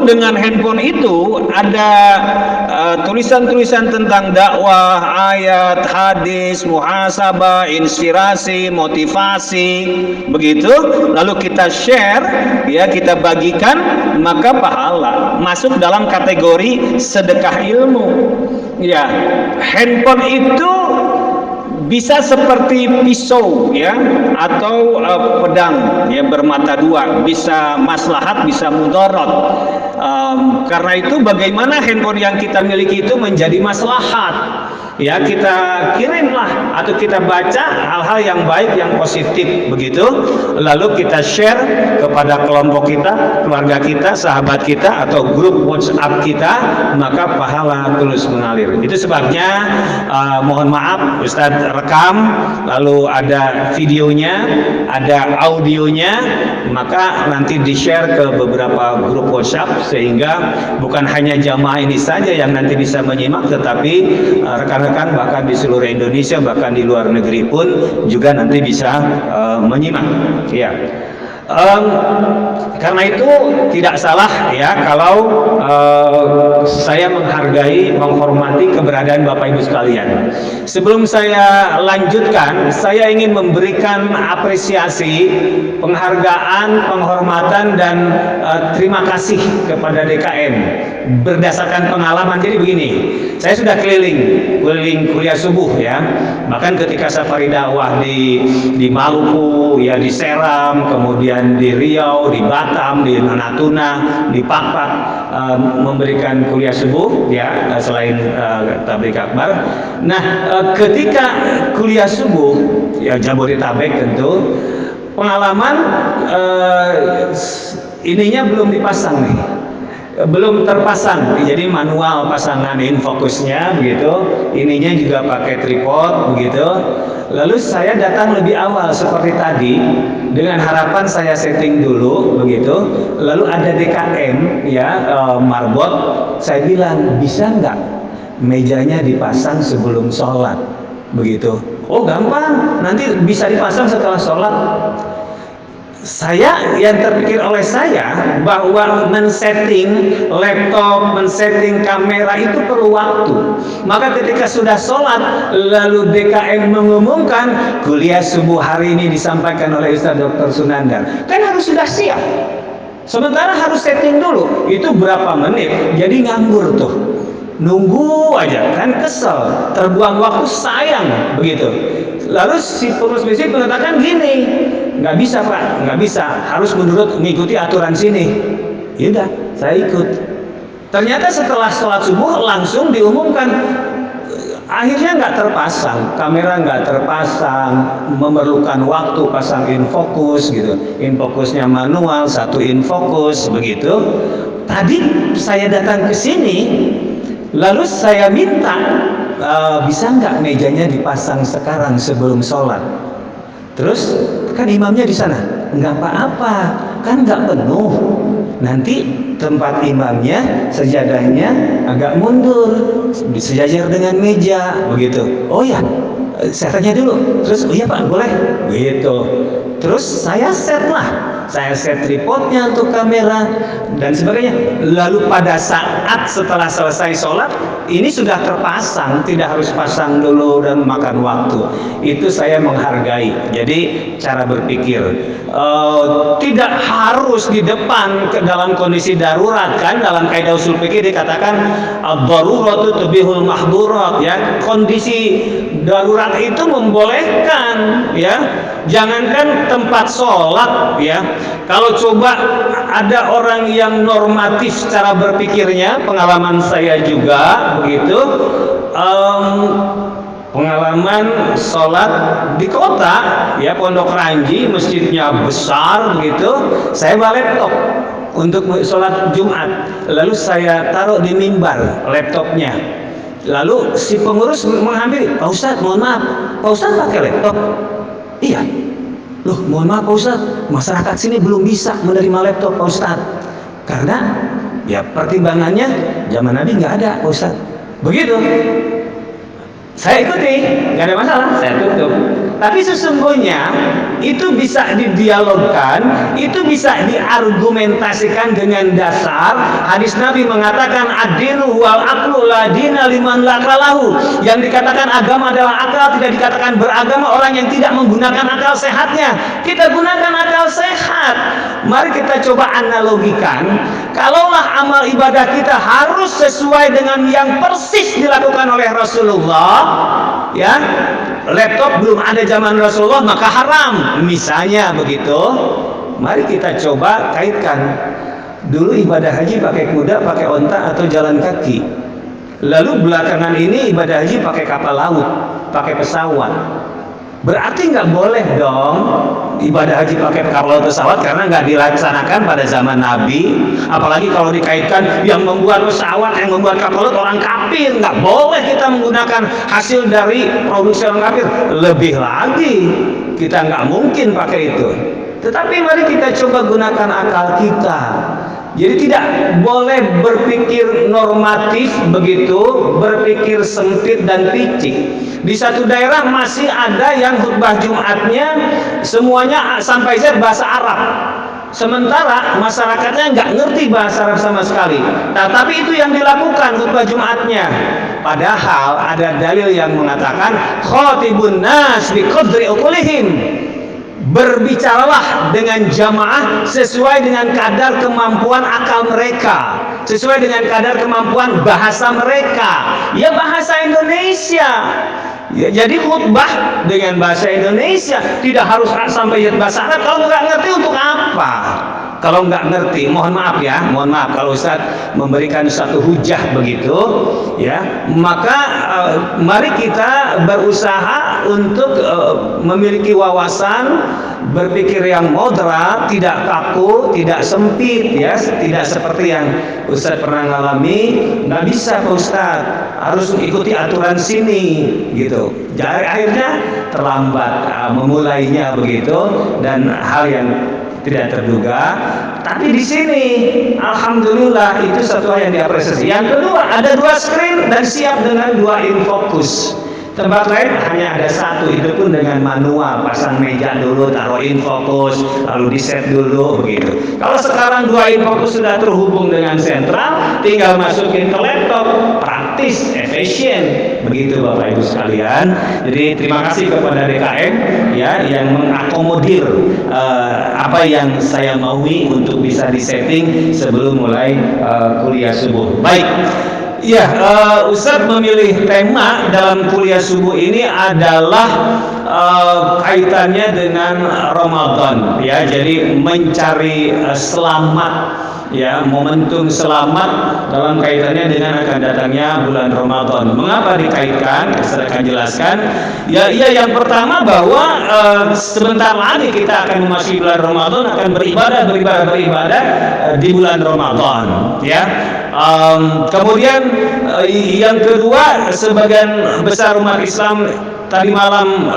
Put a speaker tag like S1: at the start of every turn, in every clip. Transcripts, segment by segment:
S1: dengan handphone itu ada tulisan-tulisan tentang dakwah, ayat, hadis, muhasabah, inspirasi, motivasi, begitu. Lalu kita share, ya, kita bagikan, maka pahala masuk dalam kategori sedekah ilmu. Ya, handphone itu bisa seperti pisau, ya, atau pedang, ya, bermata dua, bisa maslahat, bisa mudarat. Karena itu bagaimana handphone yang kita miliki itu menjadi maslahat, ya, kita kirimlah atau kita baca hal-hal yang baik, yang positif, begitu. Lalu kita share kepada kelompok kita, keluarga kita, sahabat kita, atau grup WhatsApp kita, maka pahala terus mengalir. Itu sebabnya mohon maaf, Ustadz rekam, lalu ada videonya, ada audionya, maka nanti di-share ke beberapa grup WhatsApp, sehingga bukan hanya jamaah ini saja yang nanti bisa menyimak, tetapi rekan-rekan bahkan di seluruh Indonesia, bahkan di luar negeri pun juga nanti bisa menyimak, ya. Karena itu tidak salah, ya, kalau saya menghargai, menghormati keberadaan Bapak Ibu sekalian. Sebelum saya lanjutkan, saya ingin memberikan apresiasi, penghargaan, penghormatan, dan terima kasih kepada DKM berdasarkan pengalaman. Jadi begini, saya sudah keliling kuliah subuh, ya, bahkan ketika safari dakwah di Maluku, ya, di Seram, kemudian di Riau, di Batam, di Natuna, di Pakpak, memberikan kuliah subuh, ya, selain tabligh akbar. Nah, ketika kuliah subuh, ya, Jabodetabek tentu, pengalaman ininya belum dipasang nih, belum terpasang, jadi manual pasangan infokusnya, begitu. Ininya juga pakai tripod, begitu. Lalu saya datang lebih awal seperti tadi, dengan harapan saya setting dulu, begitu. Lalu ada DKM, ya, marbot. Saya bilang, bisa nggak mejanya dipasang sebelum sholat, begitu. Oh, gampang, nanti bisa dipasang setelah sholat. Saya, yang terpikir oleh saya, bahwa men-setting laptop, men-setting kamera itu perlu waktu. Maka ketika sudah sholat, lalu DKM mengumumkan kuliah subuh hari ini disampaikan oleh Ustaz Dr. Sunandar, kan harus sudah siap. Sementara harus setting dulu, itu berapa menit, jadi nganggur tuh, nunggu aja, kan kesel, terbuang waktu, sayang, begitu. Lalu si pengurus masjid mengatakan gini, nggak bisa Pak, nggak bisa, harus mengikuti aturan sini. Yaudah, saya ikut. Ternyata setelah sholat subuh langsung diumumkan, akhirnya nggak terpasang, kamera nggak terpasang, memerlukan waktu pasang infokus, gitu. Infokusnya manual, satu infokus, begitu. Tadi saya datang ke sini, lalu saya minta, bisa nggak mejanya dipasang sekarang sebelum sholat? Terus kan imamnya di sana, nggak apa-apa, kan nggak penuh. Nanti tempat imamnya, sejadahnya agak mundur, sejajar dengan meja, begitu. Oh ya, saya tanya dulu. Terus, oh iya Pak, boleh, gitu. Terus saya set lah. Saya set tripodnya untuk kamera dan sebagainya. Lalu pada saat setelah selesai sholat, ini sudah terpasang, tidak harus pasang dulu dan makan waktu. Itu saya menghargai. Jadi cara berpikir, tidak harus di depan dalam kondisi darurat, kan dalam kaidah usul fikih dikatakan ad-daruratu tubihul mahdhurat, ya. Kondisi darurat itu membolehkan, ya. Jangankan tempat sholat, ya. Kalau coba ada orang yang normatif cara berpikirnya, pengalaman saya juga begitu, pengalaman sholat di kota, ya, Pondok Ranji, masjidnya besar begitu. Saya bawa laptop untuk sholat Jumat, lalu saya taruh di mimbar laptopnya. Lalu si pengurus menghampiri, Pak Ustadz, mohon maaf, Pak Ustadz pakai laptop? Iya. Loh, mohon maaf Pak Ustadz, masyarakat sini belum bisa menerima laptop Pak Ustadz, karena ya pertimbangannya zaman Nabi nggak ada Pak Ustadz. Begitu. Saya ikuti, nggak ada masalah, saya tutup. Tapi sesungguhnya itu bisa didialogkan, itu bisa diargumentasikan dengan dasar hadis Nabi mengatakan ad-dinu wal aqlu la dina liman la aqlahu. Yang dikatakan agama adalah akal, tidak dikatakan beragama orang yang tidak menggunakan akal sehatnya. Kita gunakan akal sehat. Mari kita coba analogikan, kalaulah amal ibadah kita harus sesuai dengan yang persis dilakukan oleh Rasulullah, ya, laptop belum ada zaman Rasulullah maka haram, misalnya begitu. Mari kita coba kaitkan dulu ibadah haji pakai kuda, pakai onta atau jalan kaki. Lalu belakangan ini ibadah haji pakai kapal laut, pakai pesawat. Berarti nggak boleh dong ibadah haji pakai kapal pesawat karena nggak dilaksanakan pada zaman Nabi. Apalagi kalau dikaitkan yang membuat pesawat, yang membuat kapal laut orang kafir, nggak boleh kita menggunakan hasil dari produksi orang kafir. Lebih lagi kita nggak mungkin pakai itu. Tetapi mari kita coba gunakan akal kita. Jadi tidak boleh berpikir normatif begitu, berpikir sempit dan picik. Di satu daerah masih ada yang khutbah Jumatnya semuanya sampai Z bahasa Arab. Sementara masyarakatnya nggak ngerti bahasa Arab sama sekali. Nah, tapi itu yang dilakukan khutbah Jumatnya. Padahal ada dalil yang mengatakan khatibun nas bi qadri uqulihim. Berbicaralah dengan jamaah sesuai dengan kadar kemampuan akal mereka, sesuai dengan kadar kemampuan bahasa mereka, ya bahasa Indonesia. Ya, jadi khutbah dengan bahasa Indonesia, tidak harus sampai bahasa Arab. Kalau nggak ngerti untuk apa? Kalau nggak ngerti, mohon maaf kalau Ustaz memberikan satu hujah begitu, ya, maka mari kita berusaha untuk memiliki wawasan berpikir yang moderat, tidak kaku, tidak sempit, ya, tidak seperti yang Ustaz pernah ngalami. Nggak bisa Pak Ustaz, harus ikuti aturan sini, gitu. Jadi akhirnya terlambat memulainya begitu, dan hal yang tidak terduga. Tapi di sini alhamdulillah itu satu hal yang diapresiasi. Yang kedua, ada 2 screen dan siap dengan 2 infocus. Tempat lain hanya ada 1, itu pun dengan manual, pasang meja dulu, taruh infocus, lalu di set dulu begitu. Kalau sekarang 2 infocus sudah terhubung dengan sentral, tinggal masukin ke laptop, praktis, efisien, begitu Bapak Ibu sekalian. Jadi terima kasih kepada DKM, ya, yang mengakomodir apa yang saya maui untuk bisa disetting sebelum mulai kuliah subuh. Baik. Ya, Ustaz memilih tema dalam kuliah subuh ini adalah kaitannya dengan Ramadan, ya. Jadi mencari selamat, ya, momentum selamat dalam kaitannya dengan akan datangnya bulan Ramadan. Mengapa dikaitkan? Saya akan jelaskan. Ya, yang pertama bahwa sebentar lagi kita akan memasuki bulan Ramadan, akan beribadah di bulan Ramadan, ya. Kemudian yang kedua, sebagian besar umat Islam tadi malam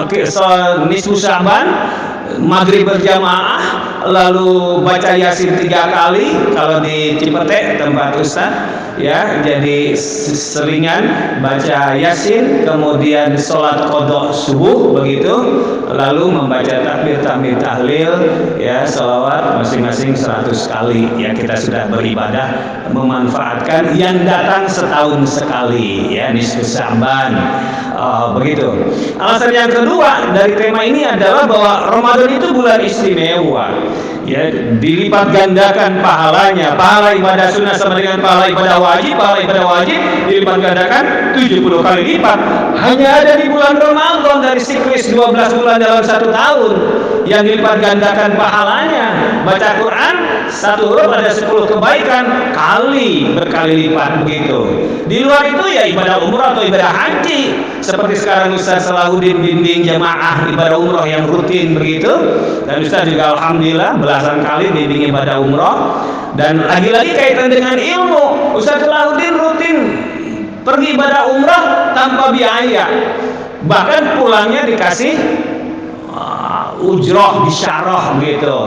S1: nisfu Sya'ban, maghrib berjamaah, lalu baca Yasin 3 kali kalau di Cipete tempat Ustaz, ya. Jadi seringan baca Yasin, kemudian sholat qodok subuh begitu, lalu membaca takbir, tahmid, tahlil, ya, sholawat masing-masing 100 kali. Ya, kita sudah beribadah memanfaatkan yang datang setahun sekali, ya, nisfu Sya'ban. Begitu. Alasan yang kedua dari tema ini adalah bahwa Ramadan itu bulan istimewa, ya, dilipat gandakan pahalanya. Pahala ibadah sunnah sama dengan pahala ibadah wajib dilipat gandakan 70 kali lipat. Hanya ada di bulan Ramadan dari siklus 12 bulan dalam 1 tahun yang dilipat gandakan pahalanya. Baca Quran 1 huruf ada 10 kebaikan berkali lipat begitu. Di luar itu ya ibadah umrah atau ibadah haji, seperti sekarang Ustaz Salahuddin bimbing jamaah ibadah umrah yang rutin begitu, dan Ustaz juga alhamdulillah belasan kali bimbing ibadah umrah. Dan lagi-lagi kaitan dengan ilmu, Ustaz Salahuddin rutin pergi ibadah umrah tanpa biaya, bahkan pulangnya dikasih ujroh, bisyarah begitu,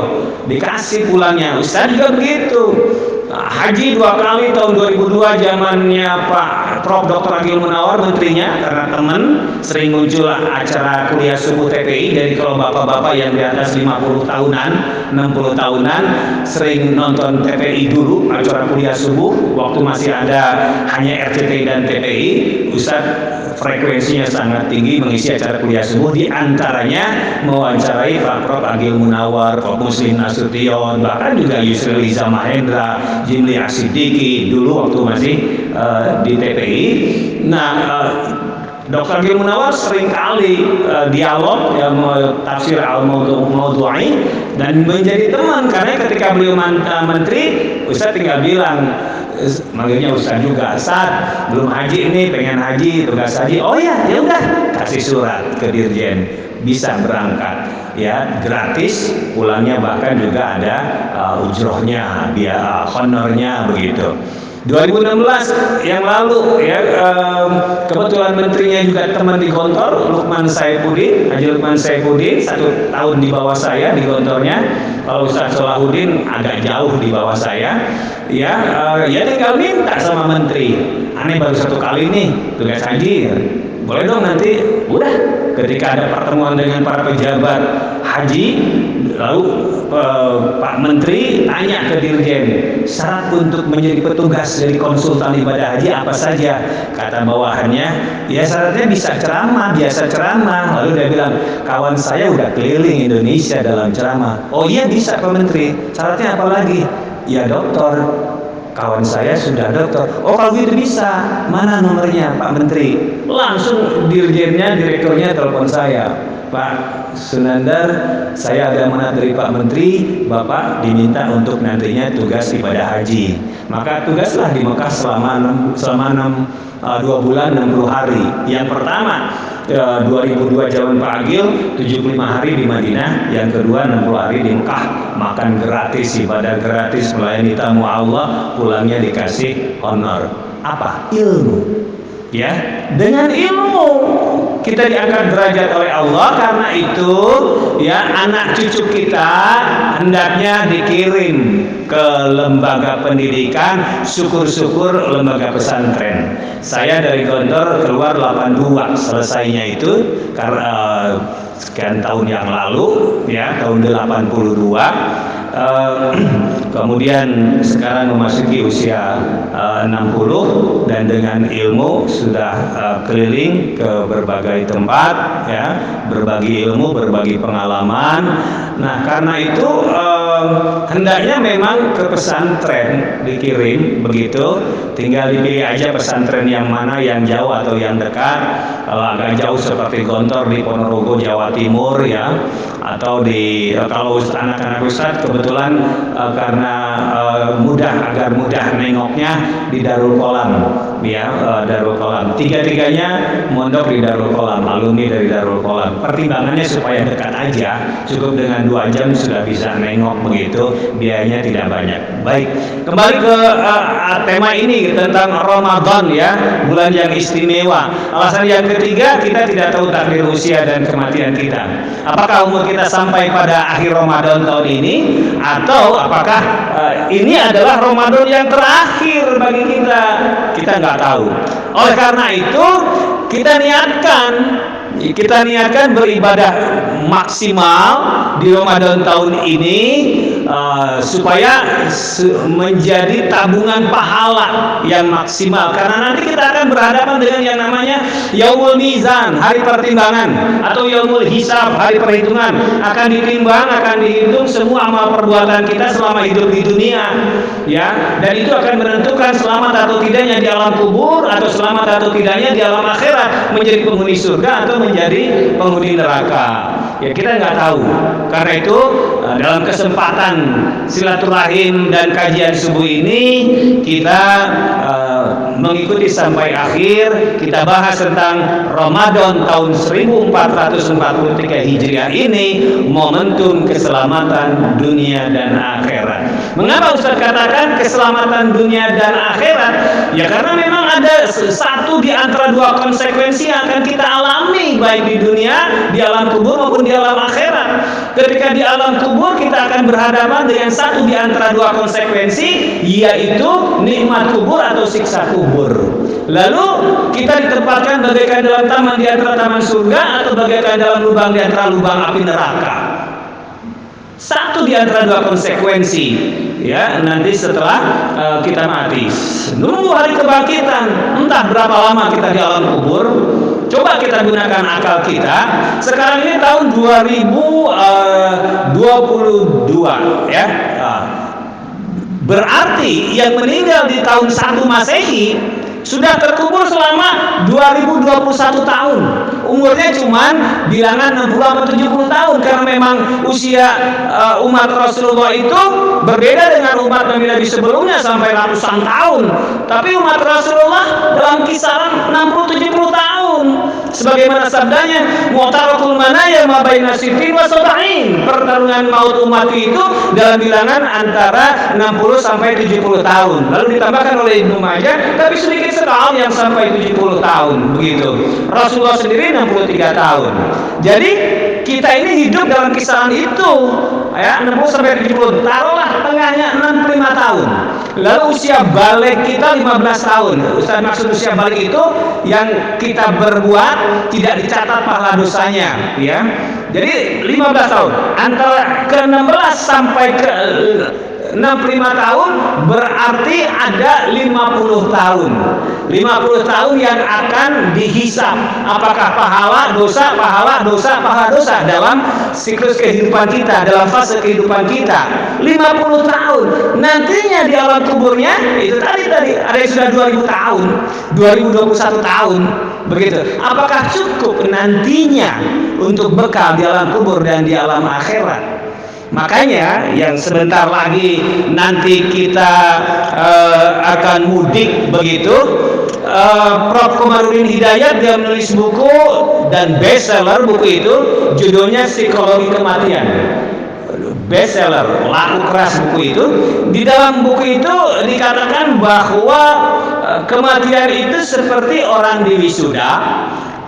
S1: dikasih pulangnya. Ustaz juga begitu. Haji 2 kali tahun 2002 zamannya Pak Pak Prof. Dr. Agil Munawar menterinya, karena teman sering muncul acara kuliah subuh TPI. Jadi kalau bapak-bapak yang di atas 50 tahunan 60 tahunan sering nonton TPI dulu, acara kuliah subuh waktu masih ada hanya RCTI dan TPI, Ustadz frekuensinya sangat tinggi mengisi acara kuliah subuh, di antaranya mewawancarai Pak Prof. Agil Munawar, Prof. Muslim Nasution, bahkan juga Yusril Iza Mahendra, Jimli Asidiki dulu waktu masih di TPI. Nah, Dr. Agil Munawar seringkali dialog yang tafsir al-mawdu'i dan menjadi teman, karena ketika beliau menteri, Ustadz tinggal bilang, manggilnya Ustadz juga, Ustadz belum haji ini, pengen haji, tugas haji. Oh ya, ya udah, kasih surat ke Dirjen, bisa berangkat, ya gratis, pulangnya bahkan juga ada ujrohnya, dia honornya begitu. 2016 yang lalu ya, kebetulan menterinya juga teman di Gontor, Lukman Saifuddin, Haji Lukman Saifuddin, 1 tahun di bawah saya di Gontornya. Kalau Ustaz Solahuddin agak jauh di bawah saya. Ya, ya tinggal minta sama menteri. Aneh baru 1 kali nih tugas haji. Boleh dong nanti. Udah, ketika ada pertemuan dengan para pejabat haji, lalu Pak Menteri tanya ke Dirjen, syarat untuk menjadi petugas dari konsultan ibadah haji apa saja? Kata bawahannya, ya syaratnya bisa ceramah, biasa ceramah. Lalu dia bilang, kawan saya udah keliling Indonesia dalam ceramah. Oh iya bisa Pak Menteri, syaratnya apa lagi? Ya dokter, kawan saya sudah dokter. Oh kalau gitu bisa, mana nomornya Pak Menteri? Langsung dirjennya, direkturnya telepon saya, Pak Sunandar, saya ada amanat dari Pak Menteri, Bapak diminta untuk nantinya tugas ibadah haji. Maka tugaslah di Mekah selama 2 bulan 60 hari. Yang pertama 2002 zaman Pak Agil 75 hari di Madinah, yang kedua 60 hari di Mekah, makan gratis, ibadah gratis, melayani tamu Allah, pulangnya dikasih honor. Apa? Ilmu. Ya, dengan ilmu kita diangkat derajat oleh Allah. Karena itu ya, anak cucu kita hendaknya dikirim ke lembaga pendidikan, syukur-syukur lembaga pesantren. Saya dari Gontor keluar 82 selesainya itu, karena sekian tahun yang lalu ya, tahun 82. Kemudian sekarang memasuki usia 60 dan dengan ilmu sudah keliling ke berbagai tempat ya, berbagi ilmu, berbagi pengalaman. Nah karena itu hendaknya memang ke pesantren dikirim begitu, tinggal dipilih aja pesantren yang mana, yang jauh atau yang dekat. Kalau agak jauh seperti Gontor di Ponorogo Jawa Timur ya, atau di kalau anak-anak Ustadz kebetulan karena agar mudah nengoknya di Darul Qolam ya, Darul Qolam. Tiga-tiganya mondok di Darul Qolam, alumni dari Darul Qolam. Pertimbangannya supaya dekat aja, cukup dengan 2 jam sudah bisa nengok begitu, biayanya tidak banyak. Baik, kembali ke tema ini tentang Ramadan ya, bulan yang istimewa. Alasan yang ketiga, kita tidak tahu takdir usia dan kematian kita. Apakah umur kita sampai pada akhir Ramadan tahun ini, atau apakah ini adalah Ramadan yang terakhir bagi kita? Kita nggak tahu. Oleh karena itu kita niatkan beribadah maksimal di Ramadan tahun ini, supaya menjadi tabungan pahala yang maksimal. Karena nanti kita akan berhadapan dengan yang namanya Yaumul Mizan, hari pertimbangan, atau Yaumul Hisab, hari perhitungan. Akan ditimbang, akan dihitung semua amal perbuatan kita selama hidup di dunia ya, dan itu akan menentukan selamat atau tidaknya di alam kubur, atau selamat atau tidaknya di alam akhirat, menjadi penghuni surga atau menjadi penghuni neraka. Ya kita nggak tahu. Karena itu dalam kesempatan silaturahim dan kajian subuh ini, kita mengikuti sampai akhir. Kita bahas tentang Ramadan tahun 1443 Hijriah ini, momentum keselamatan dunia dan akhirat. Mengapa Ustaz katakan keselamatan dunia dan akhirat? Ya karena memang ada satu di antara 2 konsekuensi yang akan kita alami, baik di dunia, di alam kubur maupun di alam akhirat. Ketika di alam kubur kita akan berhadapan dengan satu di antara 2 konsekuensi, yaitu nikmat kubur atau siksa kubur. kubur. Lalu kita ditempatkan bagaikan dalam taman di antara taman surga atau bagaikan dalam lubang di antara lubang api neraka. Satu di antara dua konsekuensi, ya, nanti setelah kita mati. Nunggu hari kebangkitan, entah berapa lama kita di alam kubur. Coba kita gunakan akal kita. Sekarang ini tahun 2022, ya. Berarti yang meninggal di tahun 1 Masehi sudah terkubur selama 2021 tahun. Umurnya cuman bilangan 60 atau 70 tahun, karena memang usia umat Rasulullah itu berbeda dengan umat Nabi sebelumnya sampai ratusan tahun. Tapi umat Rasulullah dalam kisaran 60-70 tahun. Sebagaimana sabdanya, mu'tarakul manaya ma baina sittin wa sab'in. Pertarungan maut umat itu dalam bilangan antara 60 sampai 70 tahun. Lalu ditambahkan oleh Ibnu Majah, tapi sedikit sekali yang sampai 70 tahun begitu. Rasulullah sendiri 63 tahun. Jadi kita ini hidup dalam kisaran itu, ya, 60 sampai 70. Taruhlah tengahnya 65 tahun. Lalu usia balik kita 15 tahun. Ustaz, maksud usia balik itu yang kita berbuat tidak dicatat pahala dosanya, ya. Jadi 15 tahun. Antara ke-16 sampai ke 65 tahun berarti ada 50 tahun. 50 tahun yang akan dihisab apakah pahala dosa, pahala dosa, pahala dosa dalam siklus kehidupan kita, dalam fase kehidupan kita. 50 tahun. Nantinya di alam kuburnya itu tadi ada yang sudah 2000 tahun, 2021 tahun. Begitu. Apakah cukup nantinya untuk bekal di alam kubur dan di alam akhirat? Makanya yang sebentar lagi nanti kita akan mudik begitu. Prof. Komarudin Hidayat dia menulis buku dan bestseller buku itu, judulnya Psikologi Kematian. Bestseller, laku keras buku itu. Di dalam buku itu dikatakan bahwa kematian itu seperti orang di wisuda.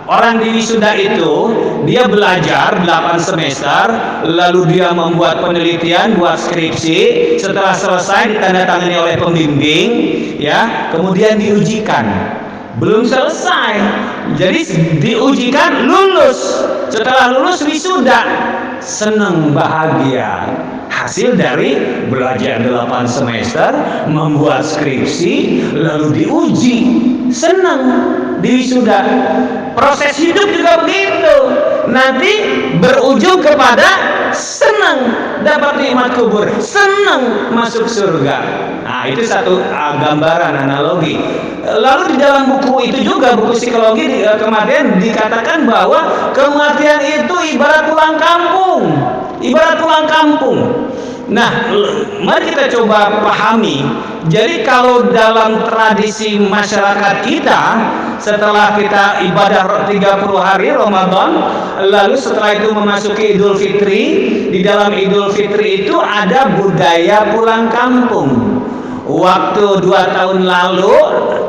S1: Orang di wisuda itu dia belajar 8 semester, lalu dia membuat penelitian, buat skripsi. Setelah selesai ditandatangani oleh pembimbing, ya, kemudian diujikan. Belum selesai, jadi diujikan, lulus. Setelah lulus wisuda, senang bahagia. Hasil dari belajar 8 semester, membuat skripsi, lalu diuji, senang di wisuda. Proses hidup juga begitu. Nanti berujung kepada senang dapat nikmat kubur, senang masuk surga. Nah, itu satu gambaran analogi. Lalu di dalam buku itu juga, buku psikologi kematian, dikatakan bahwa kematian itu ibarat pulang kampung. Ibarat pulang kampung. Nah, mari kita coba pahami. Jadi kalau dalam tradisi masyarakat kita, setelah kita ibadah 30 hari Ramadan, lalu setelah itu memasuki Idul Fitri, di dalam Idul Fitri itu ada budaya pulang kampung. Waktu 2 tahun lalu,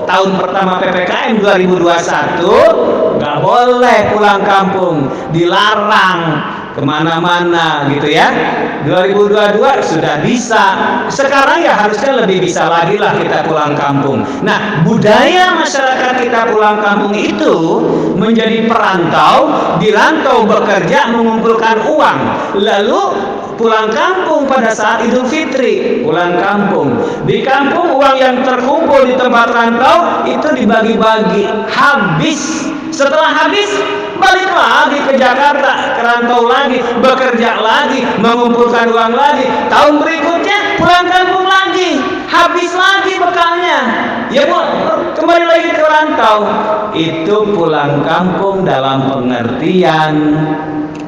S1: tahun pertama PPKM 2021, nggak boleh pulang kampung, dilarang kemana-mana gitu ya. 2022 sudah bisa. Sekarang ya harusnya lebih bisa lagi lah kita pulang kampung. Nah, budaya masyarakat kita pulang kampung itu menjadi perantau, dirantau bekerja mengumpulkan uang, lalu pulang kampung pada saat Idul Fitri. Pulang kampung, di kampung uang yang terkumpul di tempat rantau itu dibagi-bagi, habis. Setelah habis, balik lagi ke Jakarta, ke rantau lagi, bekerja lagi, mengumpulkan uang lagi. Tahun berikutnya pulang kampung lagi, habis lagi bekalnya. Ya Bu, kembali lagi ke rantau. Itu pulang kampung dalam pengertian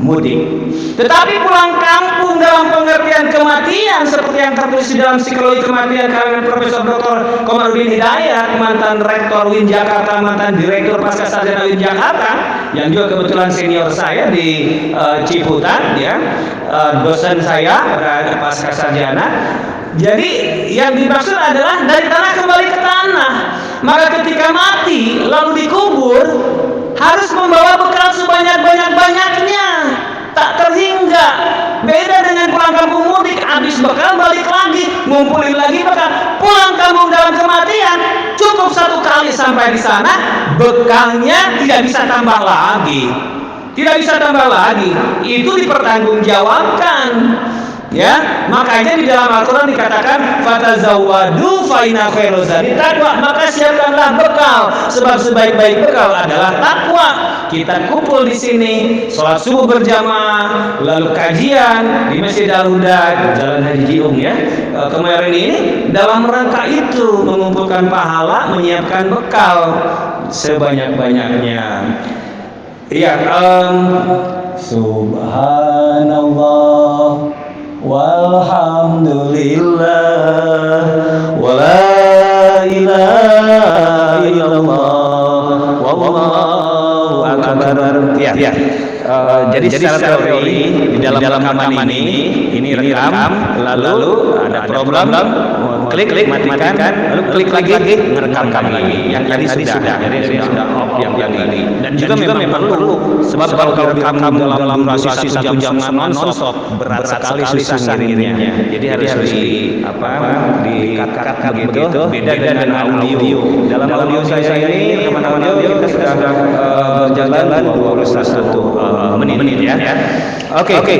S1: mudik. Tetapi pulang kampung dalam pengertian kematian seperti yang tertulis di dalam Psikologi Kematian karangan Profesor Dr. Komarudin Hidayat, mantan Rektor UIN Jakarta, mantan Direktur Pascasarjana UIN Jakarta, yang juga kebetulan senior saya di Ciputat, ya, dosen saya pada Pascasarjana. Jadi yang dimaksud adalah dari tanah kembali ke tanah. Maka ketika mati lalu dikubur, harus membawa bekal sebanyak-banyaknya, tak terhingga. Beda dengan pulang kampung mudik, habis bekal balik lagi, ngumpulin lagi bekal. Pulang kampung dalam kematian, cukup cukup satu kali sampai di sana, bekalnya tidak bisa tambah lagi. Tidak bisa tambah lagi. Itu dipertanggungjawabkan. Ya, makanya di dalam Al-Quran dikatakan fatazawwadu fa inna khairaz zadi taqwa, maka siapkanlah bekal, sebab sebaik-baik bekal adalah takwa. Kita kumpul di sini, sholat subuh berjamaah, lalu kajian di Masjid Al-Huda, Jalan Haji Jiung ya. Kemarin ini dalam rangka itu mengumpulkan pahala, menyiapkan bekal sebanyak-banyaknya. Iya, subhanallah walhamdulillah wala ilaha illallah wallahu akbar. Ya. Jadi secara teori di dalam rekaman ini rekam, lalu ada problem, klik matikan, lalu klik lagi merekam lagi. Yang tadi sudah, jadi sudah off yang tadi. Dan juga memang perlu, sebab kalau direkam dalam durasi 1 jam non-stop berat sekali susah ngirimnya. Jadi harus di-cut begitu. Beda dengan audio. Dalam audio saya ini rekaman audio kita sudah berjalan 21 menit ya. Oke.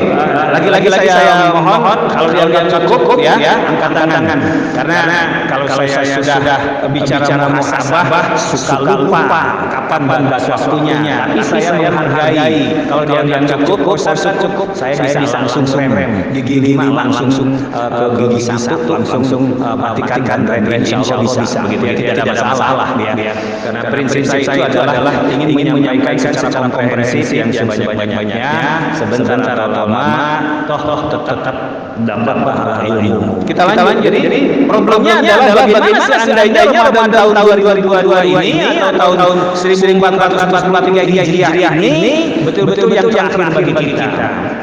S1: Lagi-lagi saya mohon kalau dianggap cukup ya angkat tangan. Karena kalau saya sudah bicara muhasabah suka lupa kapan batas waktunya. Tapi saya menghargai kalau dianggap cukup, saya bisa langsung rem. Gigi 5 langsung ke gigi 1 langsung matikan rem. Insyaallah bisa begitu ya, tidak ada masalah ya. Karena prinsip saya itu adalah ingin menyampaikan secara komprehensif yang sebanyak-banyaknya sebentar lama toh tetap dapat pahala ilmu. Kita lanjut. Jadi problemnya adalah bagaimana seandainya Ramadan tahun 2022 ini atau tahun 1443 Hijriah ini betul-betul yang terakhir bagi kita.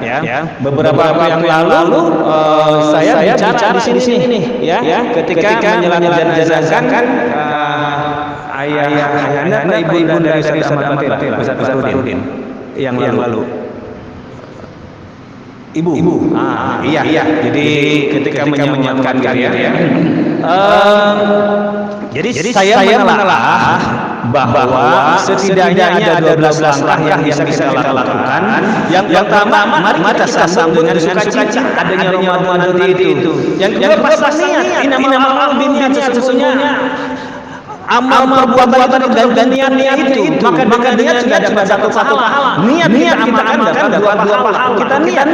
S1: Ya. Beberapa waktu yang lalu saya bicara di sini nih ya, ketika menjelaskan ayah ibu dari Ustaz Ahmad Fatih yang lalu. Ibu. Iya. Jadi ketika menyiapkan karya ya. Jadi saya menelaah bahwa setidaknya ada 12 langkah yang bisa kita lakukan. Yang pertama, mari kita sambut dengan sukacita adanya Ramadan itu. Yang kedua, pasang niat. Innamal a'malu sesungguhnya amal perbuatan dan niat itu maka dengan niat sudah dapat satu pahala. Niat kita amalkan dapat 2 pahala. Kita niat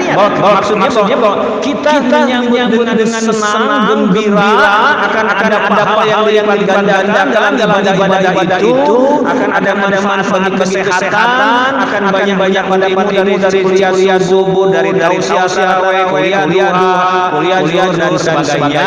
S1: maksudnya bahwa kita menyambut dengan senang gembira akan ada pahala yang lipat gandakan dalam ibadah itu, akan ada manfaat bagi kesehatan, akan banyak mendapat ilmu dari kuliah subuh, dari tausiah tarawih, kuliah zuhur dan sebagainya.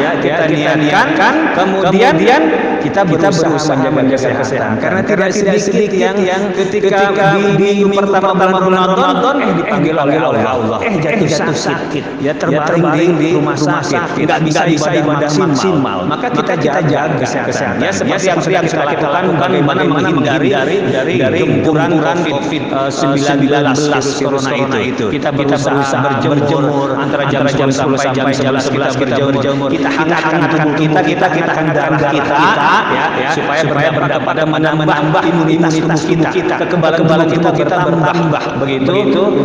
S1: Ya, kita niatkan, kemudian kita berusaha menjaga kesehatan karena tidak sedikit yang ketika minggu pertama bulan Ramadan dipanggil oleh Allah jatuh sakit ya, terbaring di rumah sakit, nggak bisa ibadah maksimal. Maka kita jaga kesehatan ya, seperti yang kita lakukan bagaimana menghindari dari gempuran COVID-19 virus corona itu. Kita berusaha berjemur antara jam 10 sampai jam 11 kita berjemur, kita hangatkan tubuh kita hangatkan darah kita ya, supaya berdampak pada menambah imunitas kita, kekebalan tubuh kita bertambah begitu.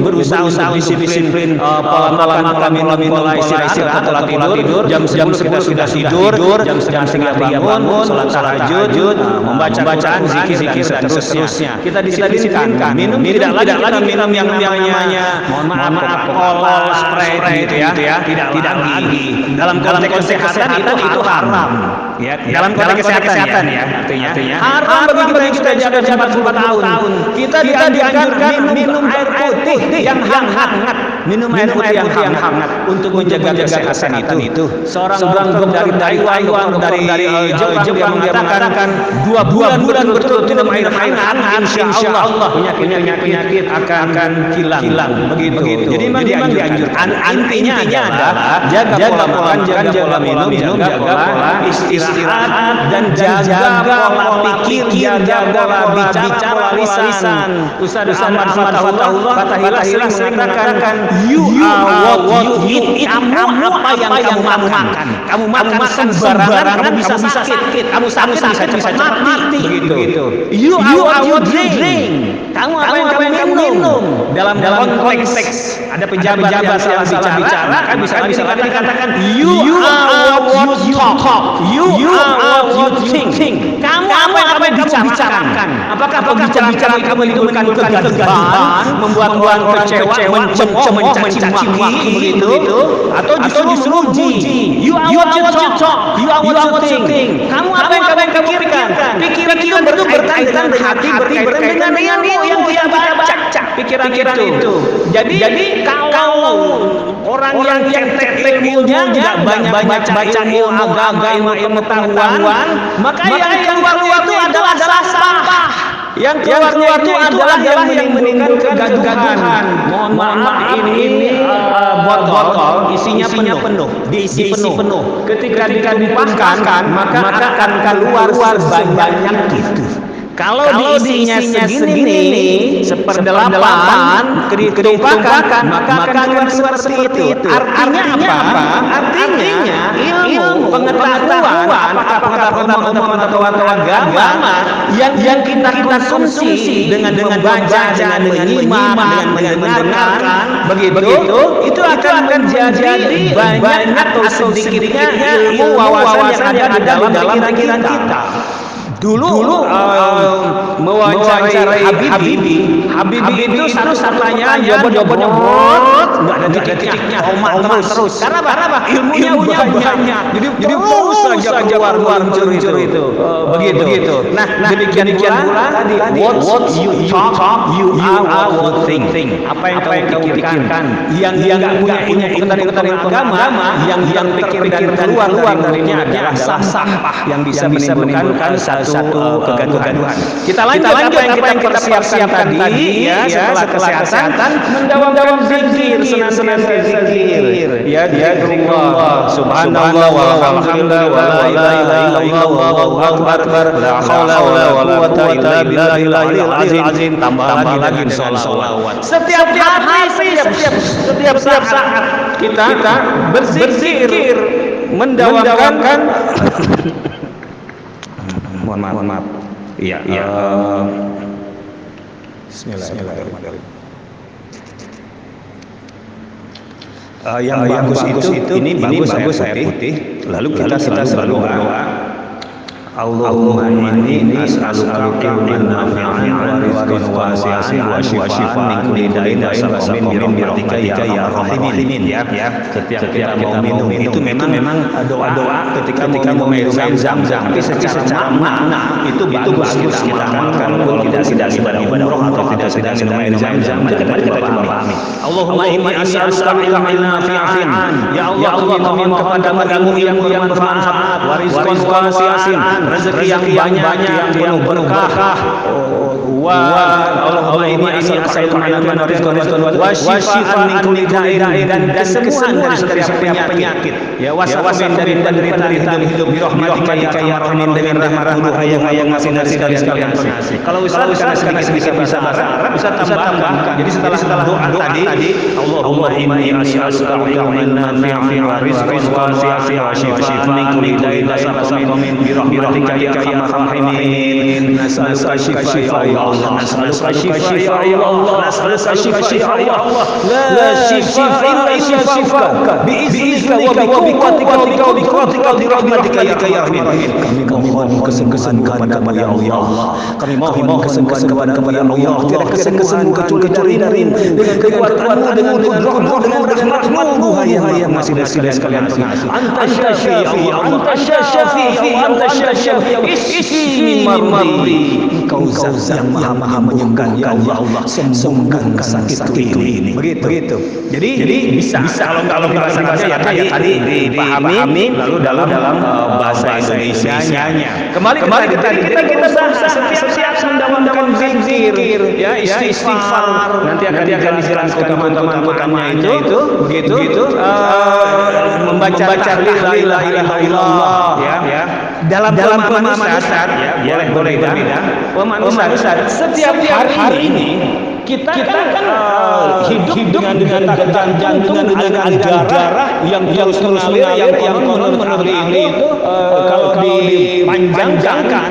S1: Berusaha disiplin pola makan, pola istirahat, pola tidur. Jam 10 kita sudah tidur, jam 9 bangun, sholat tahajud, membaca Quran, zikir dan seterusnya. Kita disiplinkan. Minum tidak lagi minum yang namanya mohon maaf kolol, spray gitu ya. Tidak lagi. Dalam konteks kesehatan itu haram. Ya, dalam konteks kesehatan ya, artinya haram bagi kita yang sudah 40 tahun. Kita dianjurkan minum air putih yang hangat. Minum air putih yang hangat untuk menjaga kesehatan itu. Seorang dokter dari Taiwan, dari Jepang dia mengatakan 2 bulan berturut-turut minum air hangat, insyaallah penyakit akan hilang. Begitu. Jadi memang dianjurkan. Intinya adalah jaga pola makan, jaga pola minum, jaga pola istirahat dan jaga pola pikir, jaga pola bicara, lisan. Ustaz Ahmad Fatahillah sering mengatakan you are what you eat. Kamu apa yang kamu makan. Kamu makan sembarangan, kamu bisa sakit. Kamu sakit bisa cepat mati. Begitu. You are what you drink. Kamu apa yang kamu minum. Dalam konteks ada pejabat yang salah bicara, kan bisa dikatakan you are what you talk. You are what you think. Kamu apa yang kamu bicarakan. Apakah pembicaraan kamu menimbulkan kegaduhan, membuat orang kecewa, mencemooh, mencaci maki begitu, atau justru memuji. You are what you talk. You are what you think. Kamu apa yang kamu pikirkan. Pikiran itu berkaitan dengan hati, berkaitan dengan ilmu yang kita baca. Pikiran itu. Jadi kalau orang yang cetek ilmunya nggak banyak baca ilmu agama, ilmu pengetahuan, maka yang keluar itu adalah sampah. Yang keluar itu adalah yang menimbulkan kegaduhan. Mohon maaf, ini botol isinya penuh, diisi penuh. Ketika ditumpahkan maka akan keluar sebanyak itu. Kalau diisinya segini, seperdelapan, ditumpahkan, maka akan keluar seperti itu. Artinya apa? Artinya ilmu, pengetahuan, apakah pengetahuan atau agama yang kita konsumsi dengan membaca, dengan menyimak, dengan mendengarkan, begitu, itu akan menjadi banyak atau sedikitnya ilmu wawasan yang ada dalam pikiran kita. Dulu mewawancarai Habibie itu satu-satunya jawabannya bot, nggak ada titiknya, terus. Karena apa? Ilmunya banyak. Jadi terus saja keluar muncul itu. Begitu. Nah, demikian pula tadi what you talk, you are what think. Apa yang kamu pikirkan, yang nggak punya pengetahuan agama, yang pikir dan keluar darinya adalah sampah yang bisa menimbulkan satu kegaduhan. Kita lanjut apa yang kita persiapkan tadi ya, setelah kesehatan mendawamkan zikir, senantiasa zikir. Ya, zikrullah, subhanallah walhamdulillah wala ilaha illallah wallahu akbar, la haula wala quwwata illa billahil azim. Tambah lagi dengan sholawat. Setiap hari, setiap saat kita berzikir, mendawamkan. Mohon maaf. Iya. Bismillahirrahmanirrahim. Yang bagus itu ini bagus air putih. Lalu kita selalu berdoa. Allahumma inni as'aluka ilman nafi'an wa rizqan wasi'an wa shifaan min kulli da'in wa saqamin bi rahmatika ya rahimin. Ya, setiap kita mau minum itu memang doa ketika mau minum zam-zam, tapi secara makna itu bagus kita amalkan. Kalau tidak ibadah umroh atau tidak minum zam-zam, mari kita pahami. Allahumma inni as'aluka ilman nafi'an. Ya Allah, aku memohon kepadamu ilmu yang bermanfaat, wa rizqan wasi'an, rezeki yang banyak, yang penuh berkah. Allahumma inni as'aluka ilman nafi'an wa shifaan min kulli da'in, dan kesembuhan dari setiap penyakit. Ya, wasawasan dari penderitaan hidup bi rahmatika ya rahman, dengan rahmat-rahmat yang ngasih dari sekalian pengasih. Kalau Ustaz karena sedikit bisa bahasa Arab, bisa tambahkan. Jadi setelah doa tadi, Allahumma inni as'aluka ilman nafi'an wa rizqan wasi'an wa shifaan min kulli da'in wa saqamin bi rahmatika ya arhamar rahimin. Nas'aluka shifaa ya Allah, nas'aluka shifaa ya Allah, nas'aluka shifaa ya Allah. La shifaa illa shifaa bi iznika wa bi quwwatika wa bi quwwatika bi rahmatika ya arhamar rahimin. Kami mohon kesembuhan kepada ya Allah. Kami mohon kesembuhan kepada ya Allah. Tiada kesembuhan kecuali dengan kekuatanmu, dengan kudratmu, dengan rahmatmu, wahai yang masih dari sekalian pengasih. Anta syafi'i ya Allah, anta syafi'i, anta syafi'i, ismi mardi. Engkau zat yang maha menyembuhkan ya Allah, sembuhkan sakitku ini. Begitu. Jadi bisa kalau bahasa ya tadi dipahami, lalu dalam bahasa Indonesianya. Kembali kita setiap mendawamkan zikir, ya, istighfar. Nanti akan dijelaskan keutamaan-utamanya itu. Begitu. Membaca tahlil la ilaha illallah, ya. dalam pemahaman Ustaz, ya, boleh berbeda. Pemahaman Ustaz, setiap hari ini kita kan hidup dengan detak jantung, dengan aliran darah yang terus mengalir, yang menurut ahli itu kalau dipanjangkan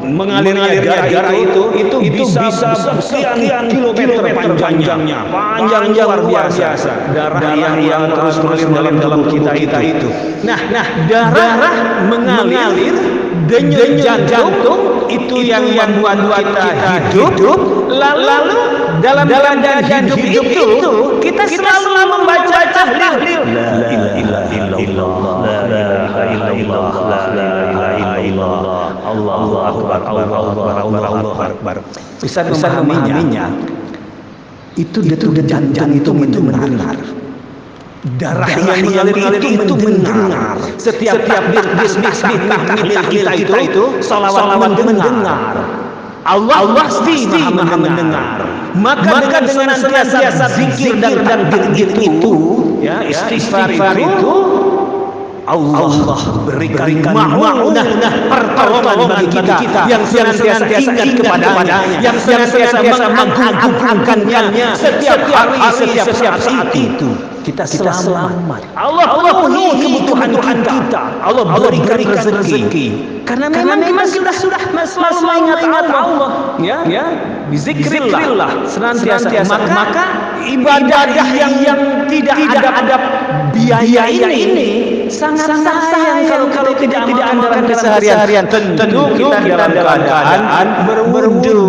S1: mengalirnya darah itu bisa sekian kilometer panjangnya, panjang luar biasa. Darah yang terus mengalir dalam tubuh kita itu. Nah, darah mengalir, denyut jantung itu yang membuat kita hidup. Lalu dalam keadaan hidup itu kita selalu membaca tahlil. La ilaha illallah, la ilaha illallah, la ilaha illallah. Allahu akbar, Allahu akbar. Ustaz memahaminya. Itu detuk jantung itu mendengar. Darah yang mengalir itu mendengar. Setiap takbir, tasbih, tahlil kita itu salawat mendengar. Allah pasti maha mendengar. Maka dengan senantiasa zikir dan takbir itu, ya, istighfar itu, Allah berikan ma'unah pertolongan bagi kita yang senantiasa ingat kepadanya, yang senantiasa mengagungkannya setiap hari, setiap saat itu. Kita selamat. Allah penuhi kebutuhan kita. Allah berikan rezeki. Karena memang sudah selalu ingat Allah. Ya, bizikrillah senantiasa. Maka ibadah yang tidak ada biaya ini sangat sayang kalau tidak amalkan keseharian. Tentu kita dalam keadaan berwudu.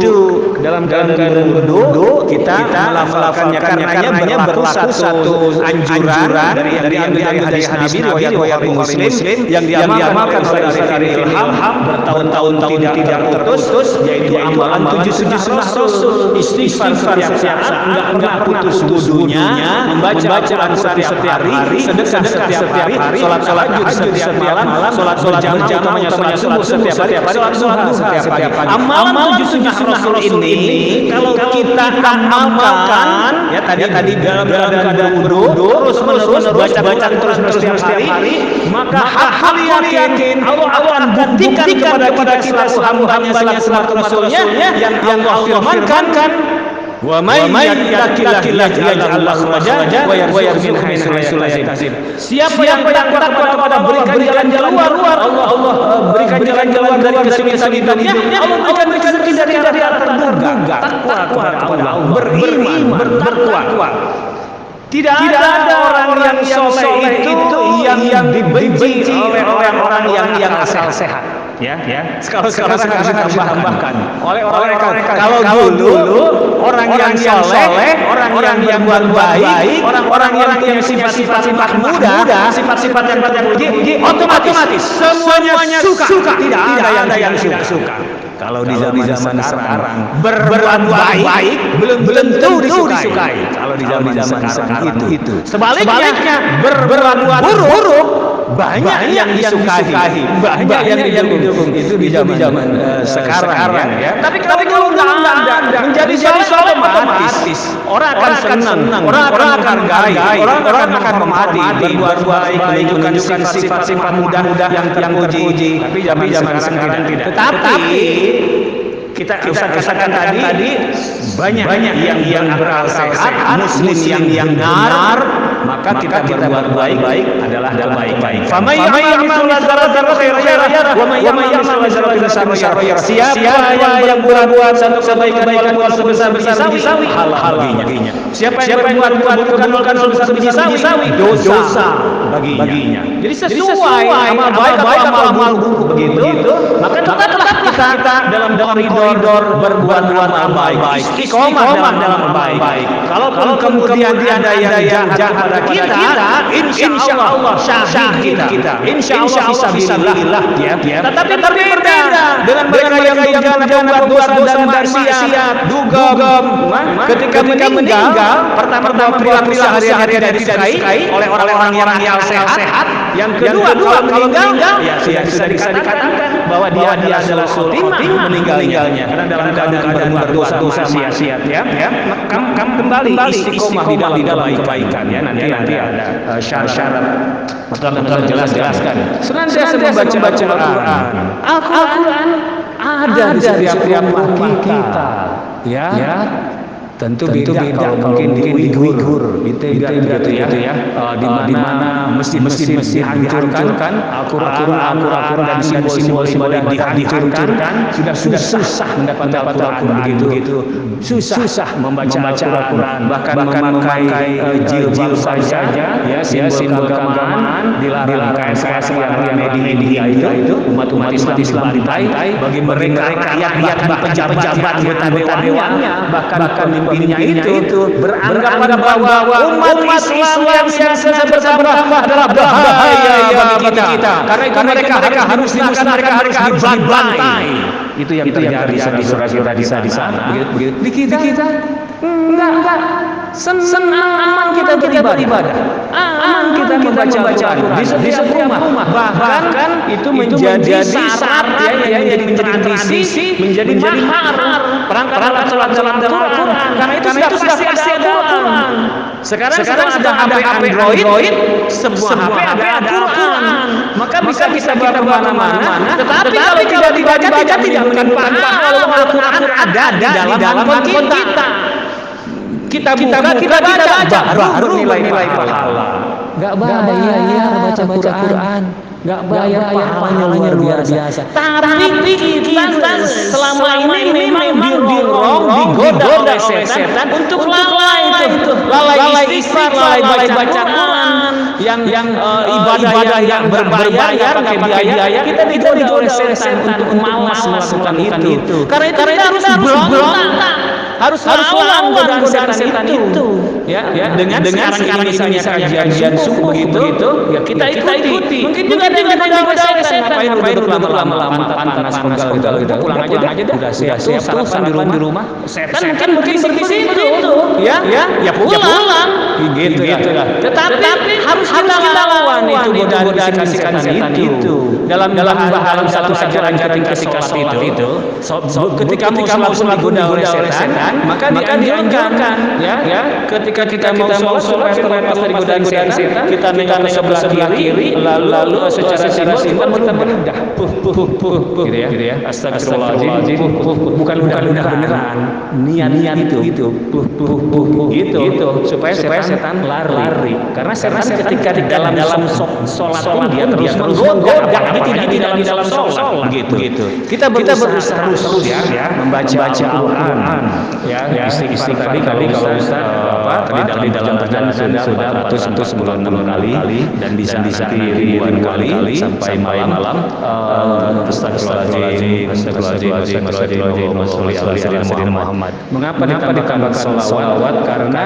S1: Dalam keadaan berwudu kita melakukannya karenanya berlaku satu anjuran dari hadis Nabi riwayat Muslim yang diamalkan oleh Syekh Ilham bertahun-tahun tidak terputus, yaitu amalan 77 sunnah Rasul, istighfar setiap saat, enggak putus wudunya, membaca Al-Qur'an setiap hari, sedekah setiap hari, salat tahajud setiap malam, salat berjamaah utamanya salat subuh setiap hari, salat duha setiap pagi. Amalan 7 sunnah Rasul ini kalau kita amalkan, ya tadi dalam keadaan wudu terus baca terus setiap hari, maka hal yakin Allah akan buktikan kepada kita selalu hambanya selaku Rasulnya yang Allah firmankan, wa may yattaqillaha yaj'al lahu makhraja wa yarzuqhu min haitsu la yahtasib. Siapa yang takwa kepada berikan jalan keluar, Allah berikan jalan keluar dari kesulitan hidupnya, Allah berikan rezeki dari arah terduga. Takwa kepada Allah, beriman, bertakwa. Tidak ada orang yang soleh itu yang dibenci oleh orang yang asal sehat. Ya. Sekarang harus ditambahkan oleh orang kalau dulu orang yang soleh, orang yang berbuat baik, orang yang punya sifat-sifat muda, sifat-sifat yang terpuji, otomatis semuanya suka. Tidak ada yang suka. Kalau di zaman sekarang berbuat baik belum tentu disukai. Kalau di zaman sekarang itu. Sebaliknya berbuat buruk banyak yang disukai, banyak yang didukung. Itu di zaman sekarang ya. Tapi kalau nggak ada menjadi soleh otomatis orang akan senang, orang akan hargai, orang akan menghormati, berbuat baik, menunjukkan sifat-sifat muda yang terpuji. Tapi zaman sekarang tidak. Tetapi kita katakan tadi banyak yang berakal sehat, muslim yang benar, maka kita berbuat baik adalah baik. Famay ya'mal dzarratan khairan yarah wa may ya'mal dzarratan syarran yarah. Siapa yang berbuat satu kebaikan walaupun sebesar biji sawi, halal baginya. Siapa yang berbuat keburukan sebesar biji sawi, dosa baginya. Jadi sesuai amal baik atau amal buruk begitu, maka tetap kita dalam koridor berbuat amal baik, istiqomah dalam baik. Kalau kemudian ada yang jahat pada kita, insya Allah syahid kita, insya Allah fisabilillah, ya. Tetapi berbeda dengan mereka yang berbuat dosa dan maksiat, dugem, ketika meninggal, pertama perilaku sehari-hari tidak disukai oleh orang-orang yang sehat. Yang kedua kalau meninggal, ya sudah bisa dikatakan bahwa dia adalah khotimah meninggalnya karena dalam keadaan berbuat dosa maksiat ya. Kamu kembali istiqomah di dalam kebaikan ya. Nanti ada syarat akan jelaskan. Senantiasa membaca Al-Qur'an. Al-Qur'an ada di setiap rumah kita. Ya. Tentu beda kalau mungkin di Uighur itu begitu ya. Di mana masjid dihancurkan, Al-Qur'an dan simbol ibadah dihancurkan, sudah susah mendapat Al-Qur'an begitu. Susah membaca Al-Qur'an, bahkan memakai jilbab saja ya, simbol keagamaan dilarang. Kayak sekarang yang di media itu umat Islam dibantai bagi mereka rakyat pejabat anggota dewannya, bahkan pimpinnya itu beranggapan bahwa umat Islam yang bertambah adalah bahaya bagi kita. Karena itu mereka harus dimusnahkan, mereka harus dibantai. Itu yang terjadi di sana. Begitu. Di kita enggak. Senang aman kita beribadah. Aman kita membaca Al-Qur'an di setiap rumah. Bahkan itu menjadi syarat ya, yang menjadi tradisi, menjadi mahar perangkat salat dalam Al-Qur'an. Karena itu sudah pasti ada Al-Qur'an. Sekarang ada HP Android, semua HP ada Al-Qur'an. Maka bisa kita bawa kemana-mana. Tetapi kalau tidak dibaca tidak menimbulkan pahala. Al-Qur'an ada di dalam handphone kita. Kita baca baru nilai pahala.
S2: Nggak bayar baca Quran, nggak bayar pahalanya luar biasa.
S1: Tapi kita selama ini memang digoda oleh setan untuk lalai istighfar, lalai baca Quran, yang ibadah yang berbayar pakai biaya. Kita digoda oleh setan untuk malas melakukan itu. Karena itu kita harus berontak. Harus lawan godaan setan itu ya dengan sekarang misalnya kajian suku begitu ya kita ikuti. Mungkin juga digoda setan, ngapain duduk lama-lama panas pegal gitu, pulang aja udah siap sarapan di rumah. Setan mungkin di situ ya pulang gitu lah. Tetapi harus kita lawan itu godaan setan itu dalam satu ajaran ketika sholat itu ketika mau sholat digoda oleh setan, maka dianjurkan ya ketika kita mau sholat terlepas dari godaan setan, kita nengok ke sebelah kiri lalu secara simbol kita meludah gitu ya. Astagfirullahaladzim, bukan beneran niat itu gitu supaya setan lari. Karena setan ketika di dalam sholat pun dia terus menggoda, tapi tidak di dalam sholat gitu. Kita berusaha terus ya membaca Al-Qur'an ya istighfar tadi kalau Ustaz tadi dalam perjalanan sudah 196 kali dan bisa ribuan kali sampai malam. Astagfirullahaladzim Muhammad. Mengapa ditambahkan salawat? Karena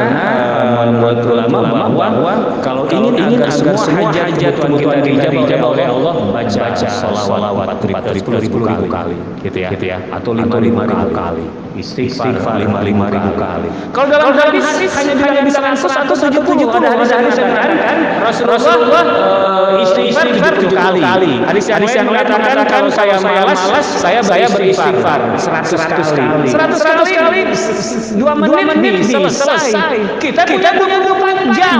S1: menurut ulama bahwa kalau ingin agar semua hajat Tuhan kita dijawab oleh Allah, baca salawat 40.000 kali gitu ya, atau 5.000 kali. Istighfar 5.000 kali. Kalau dalam hadis hanya bisa 170 ada hadis yang mengatakan Rasulullah istighfar 7 kali. Hadis yang mengatakan kalau saya malas saya beristighfar 100 kali 2 menit selesai. Kita punya 24 jam.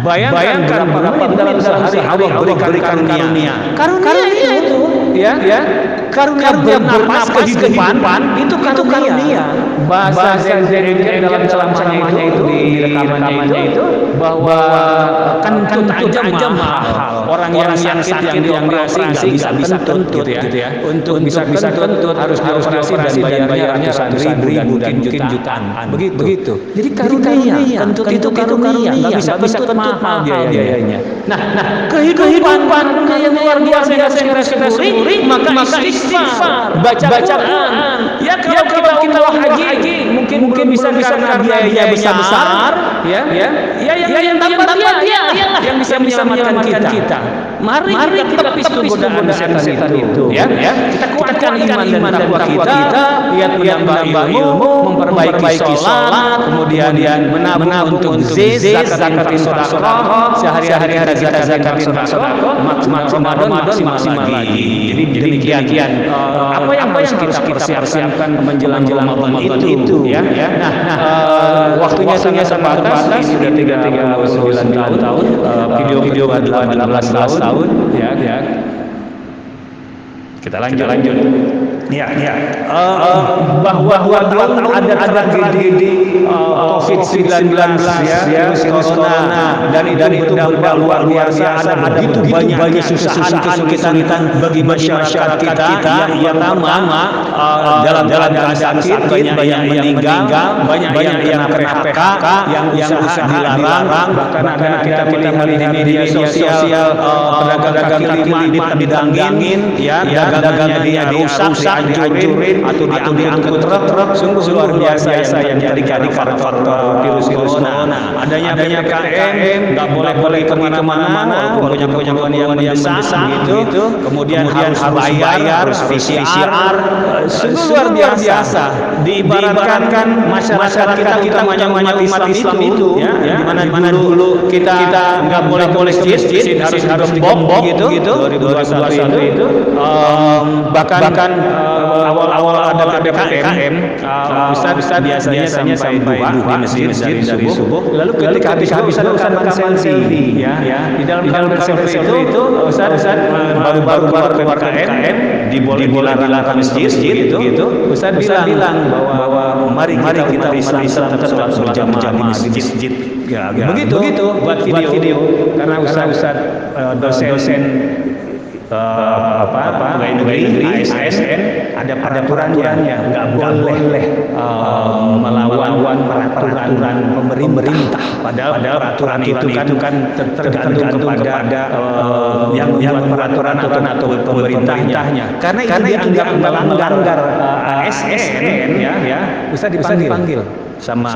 S1: Bayangkan berapa dalam sehari Allah berikan karunia itu ya karunia bernapas kehidupan itu karunia. Bahasa Zen dalam ceramahnya itu di rekamannya itu bahwa kentut aja mahal. Orang yang sakit yang dioperasi nggak bisa kentut gitu ya. Untuk bisa kentut harus dioperasi dan bayarnya ratusan ribu dan mungkin jutaan. Begitu. Jadi karunia kentut itu karunia, nggak bisa kentut mahal biayanya. Nah kehidupan yang luar biasa yang harus kita syukuri, maka istighfar, baca Quran. Ya kalau kita haji mungkin bisa karena biaya besar ya yang tanpa dia yang bisa
S2: menyelamatkan kita. Mari kita tepis godaan setan itu. Ya. Kita kuatkan iman dan takwa kita, lihat menambah ilmu, memperbaiki sholat, kemudian menabung untuk zakat sedekah, sehari-hari kita zakat sedekah, Ramadan maksimal lagi. Jadi demikian apa yang harus kita persiapkan menjelang Ramadan itu ya. Nah, waktunya terbatas, sudah 39 tahun, video 12 tahun ya. Kita lanjut. Ya. Bahwa ada tragedi COVID-19 ya, virus corona, dan itu berdampak luar biasa. Ada begitu banyak kesulitan bagi masyarakat kita. Yang pertama, dalam keadaan sakit, banyak yang meninggal, banyak yang kena PHK, yang usaha dilarang. Bahkan kita melihat di media sosial pedagang kaki lima didandangin, ya, dagangannya rusak, dihancurin atau diangkut truk. Sungguh luar biasa yang terjadi karena faktor virus corona. Adanya PPKM, nggak boleh pergi kemana-mana, walaupun punya keperluan yang mendesak gitu. Kemudian harus bayar, harus PCR. Sungguh luar biasa. Diibaratkan masyarakat kita umat Islam itu, ya, di mana dulu kita nggak boleh masjid, harus bom gitu 2021 itu. Bahkan awal ada PPKM, Ustaz biasanya sampai duha di masjid dari subuh. Lalu ketika habis Ustaz makan selfie, ya. Di dalam selfie itu Ustaz baru PPKM dilarang masjid gitu. Ustaz bilang bahwa mari kita umat Islam tetap berjamaah di masjid. Ya, begitu buat video karena Ustaz dosen pegawai negeri ASN ada peraturannya, nggak boleh melawan peraturan pemerintah. Padahal peraturan itu kan tergantung kepada yang peraturan atau pemerintahnya. Karena itu dianggap melanggar ASN, ya. Bisa dipanggil sama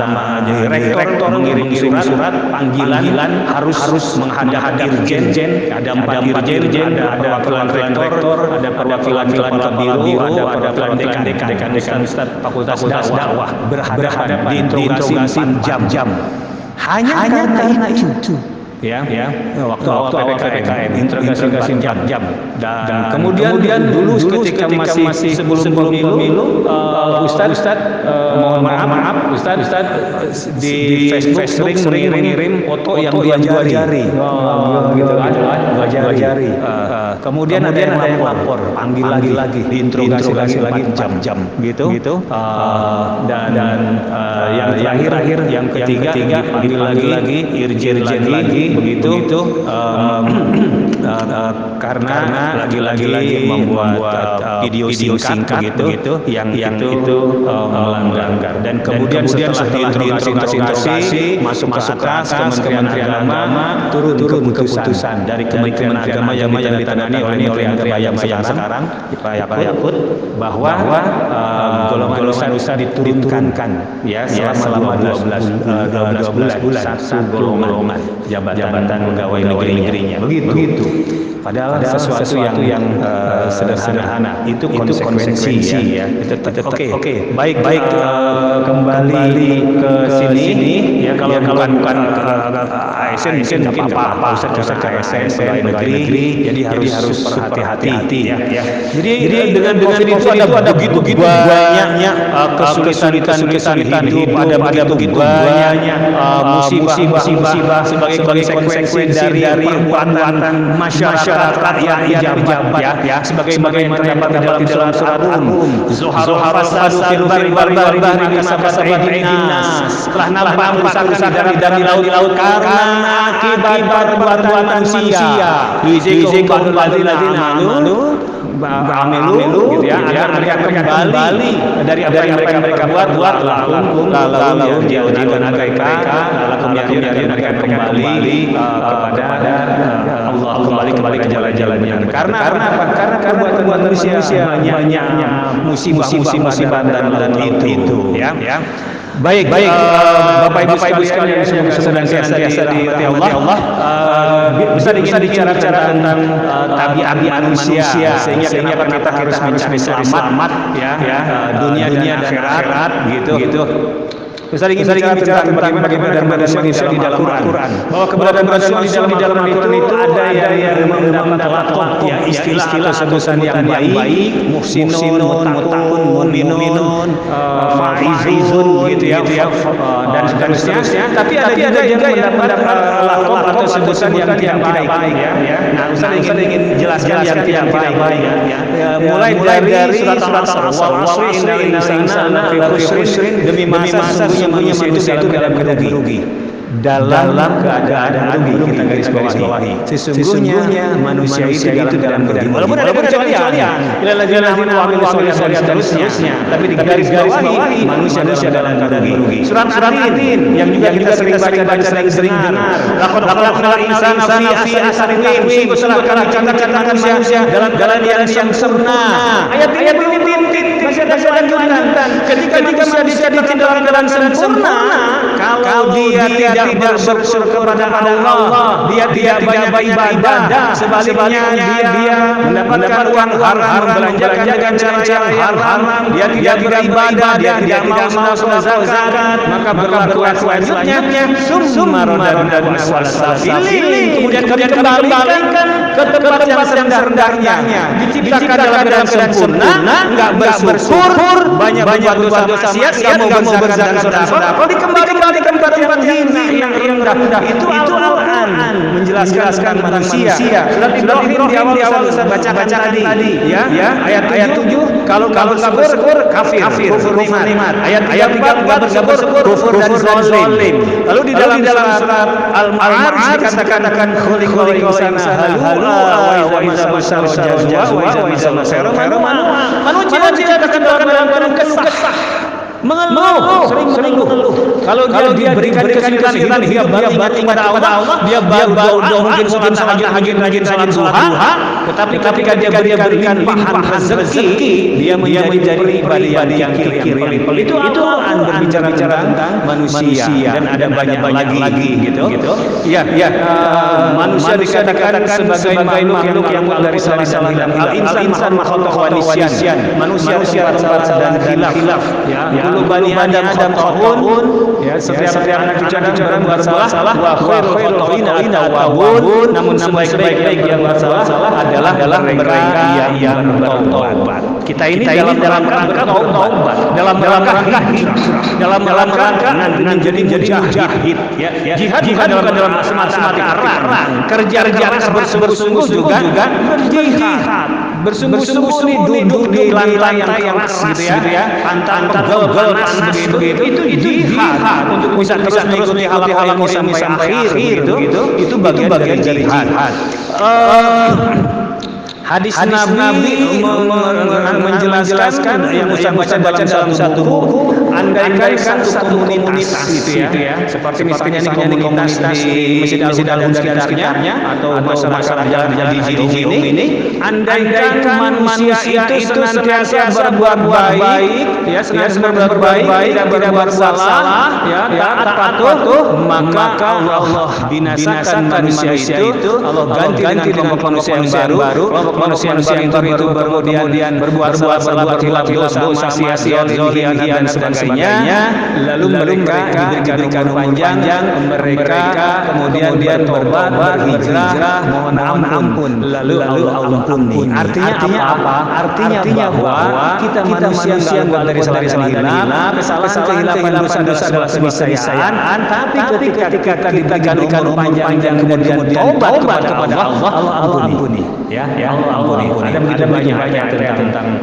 S2: rektor, mengirim surat panggilan, harus menghadap dirjen, ada 4 dirjen, ada perwakilan rektor, ada perwakilan Kabiru, ada perwakilan dekan Ustaz Fakultas Dakwah, berhadapan diinterogasi jam-jam hanya karena itu. Ya, waktu awal PPKM, interogasi jam. Dan kemudian dulu ketika masih sebelum pemilu, Ustaz mohon maaf, Ustaz di Facebook sering mengirim foto yang 2 jari. Gitu kan, 2 jari. Kemudian ada yang lapor, panggil lagi, diinterogasi lagi jam gitu. Dan yang terakhir, yang ketiga panggil lagi, irjen lagi. Begitu karena lagi-lagi membuat video singkat begitu yang itu melanggar. Dan kemudian setelah diinterogasi masuk kas Kementerian Agama, turun keputusan dari Kementerian Agama yang ditangani oleh Menteri Agama yang sekarang Pak Yakut, bahwa golongan usaha diturunkan ya selama 12 bulan satu golongan jabatan pegawai negerinya. Begitu. Padahal sesuatu yang sederhana itu konsekuensi ya. Oke. Baik. Kembali ke sini ya. Kalau bukan ASN mungkin apa-apa. Ustaz ke ASN pegawai negeri. Jadi harus berhati-hati ya. Jadi dengan COVID itu ada begitu banyak kesulitan hidup, ada begitu banyak musibah sebagai konsekuensi dari perbuatan masyarakat yang jabat ya, sebagai yang terdapat di dalam surat Ar-Rum. Zuhar fasadu fil bari kasabat aydinas. Telah nampak kerusakan dari laut karena akibat perbuatan manusia. Yuzikum alladzina amanu gitu ya, agar mereka kembali dari apa yang mereka buat lakum jauh-jauhan mereka mereka kembali kepada Allah, kembali ke jalan-jalan yang benar. Karena apa? Karena perbuatan manusia banyaknya musibah dan itu ya. Baik, Bapak Ibu sekalian yang sedang senantiasa dirahmati Allah, bisa bicara tentang tabiat manusia sehingga kenapa kita harus mencari selamat ya dunia dan akhirat gitu. Bisa bicara tentang bagaimana manusia di dalam Al-Quran. Bahwa keberadaan manusia di dalam Al-Quran itu ada yang mendapat ya istilah sebutan yang baik, muhsinun, muttaqun, mu'minun, faizun gitu ya, dan seterusnya. Tapi ada juga yang mendapat lakon atau sebutan yang tidak baik ya. Nah, Ustaz ingin jelaskan yang tidak baik ya. Mulai dari surat Al-Asr, wal 'asri innal insana lafi khusrin, demi masa manusia itu dalam keadaan merugi. Dalam keadaan merugi, kita garis bawahi. Sesungguhnya manusia itu dalam keadaan merugi. Walaupun ada kecualian, dan seterusnya, tapi di garis bawahi manusia dalam keadaan merugi. Surat Ar-Din yang juga kita sering dengar. Lakon insan fi asari taqwim, sungguh kami ciptakan manusia dalam keadaan yang sempurna. Ayat ini masih ada lanjutan. Ketika manusia diciptakan dalam keadaan sempurna, kalau dia tidak bersyukur kepada Allah, dia tidak banyak beribadah, sebaliknya dia mendapatkan uang haram, membelanjakan dengan cara yang haram, dia tidak beribadah, dia tidak mau zakat, maka berlaku selanjutnya summa radadna asfala safilin, kemudian kami kembalikan ke tempat yang serendahnya. Diciptakan dalam keadaan sempurna, enggak bersyukur, banyak berbuat dosa maksiat, enggak mau berzakat dan sedekah, kalau dikembalikan di tempat hina yang rendah. Itu Al-Quran menjelaskan manusia. Surat Ibrahim di awal Ustaz bacakan tadi ya. Ayat 7 kalau enggak bersyukur kafir, kufur nikmat. Ayat 34 enggak bersyukur kufur dan zalim. Lalu di dalam surat Al-Ma'arij dikatakan khuliqal insana halua wa iza masal jazwa wa iza masal manusia diciptakan dalam keadaan kesah, mengeluh, sering mengeluh. Kalau dia diberikan kesulitan, dia beringat kepada Allah, dia berdoa mungkin sholat tahajud, salat duha. Tetapi ketika dia berikan limpahan rezeki, dia menjadi pribadi yang kikir. Itu Al-Quran berbicara tentang manusia dan ada banyak lagi gitu. Ya. Manusia dikatakan sebagai makhluk yang dari salah hilang. Al-insan makhluk wanisyan. Manusia tempat dan khilaf. Kullu bani Adam khata'un, ya setiap anak cucu Adam bersalah, wa khairul khata'ina tawwabun, namun sebaik-baik yang bersalah adalah mereka yang bertaubat. Kita ini dalam rangka taubat, dalam rangka hijrah, dalam rangka menjadi mujahid. Jihad bukan dalam semata-mata arang, kerja keras bersungguh-sungguh juga berjihad. Bersungguh-sungguh nih duduk di lantai yang keras gitu ya, pantang pegel panas begitu, itu jihad untuk bisa terus mengikuti hal-hal yang sampai akhir gitu. Itu bagian dari jihad. Hadis Nabi menjelaskan yang Ustaz baca dalam satu buku, andaikan satu komunitas gitu ya, seperti misalnya komunitas di Masjid Al-Huda dan sekitarnya atau masalah jalan di Hidung ini, andaikan manusia itu senantiasa berbuat baik, ya senantiasa berbuat baik dan berbuat salah, ya taat patuh, maka Allah binasakan manusia itu, Allah ganti dengan kelompok manusia yang baru, manusia yang baru itu kemudian berbuat hilaf dosa maksiat zaliman dan sebagainya, lalu mereka diberikan panjang, mereka kemudian bertobat, berhijrah, mohon ampun, lalu Allah ampuni. Artinya apa? Artinya bahwa kita manusia enggak dari salah hilaf, kesalahan kehilapan dosa adalah keniscayaan, tapi ketika kita diberikan umur panjang kemudian tobat kepada Allah ampuni. Ya, ampuni. Ada begitu banyak tentang